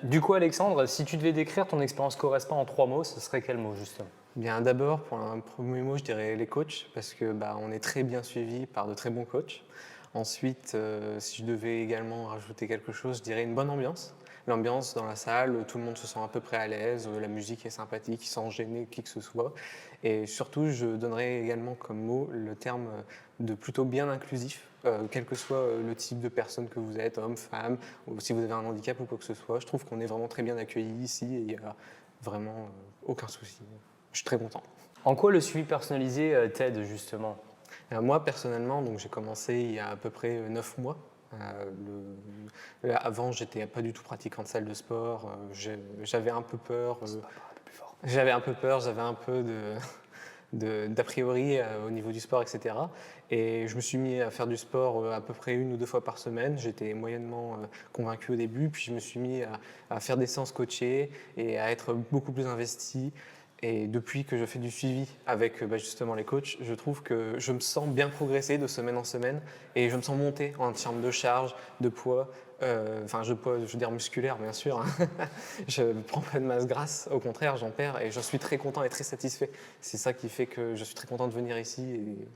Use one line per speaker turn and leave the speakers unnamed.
Du coup, Alexandre, si tu devais décrire ton expérience Correspa en 3 mots, ce serait quel mot justement?
Bien, d'abord, pour un premier mot, je dirais les coachs, parce que on est très bien suivi par de très bons coachs. Ensuite, si je devais également rajouter quelque chose, je dirais une bonne ambiance. L'ambiance dans la salle, tout le monde se sent à peu près à l'aise, la musique est sympathique, sans gêner qui que ce soit. Et surtout, je donnerais également comme mot le terme de plutôt bien inclusif, quel que soit le type de personne que vous êtes, homme, femme, ou si vous avez un handicap ou quoi que ce soit. Je trouve qu'on est vraiment très bien accueillis ici et il n'y a vraiment aucun souci. Je suis très content.
En quoi le suivi personnalisé t'aide justement?
Moi, personnellement, donc j'ai commencé il y a à peu près 9 mois. Avant, j'étais pas du tout pratiquant de salle de sport. J'avais un peu peur. J'avais un peu peur, j'avais un peu d'a priori au niveau du sport, etc. Et je me suis mis à faire du sport à peu près 1 ou 2 fois par semaine. J'étais moyennement convaincu au début, puis je me suis mis à faire des séances coachées et à être beaucoup plus investi. Et depuis que je fais du suivi avec justement les coachs, je trouve que je me sens bien progresser de semaine en semaine et je me sens monter en termes de charge, de poids, poids, je veux dire musculaire bien sûr, hein. Je ne prends pas de masse grasse, au contraire j'en perds et je suis très content et très satisfait. C'est ça qui fait que je suis très content de venir ici et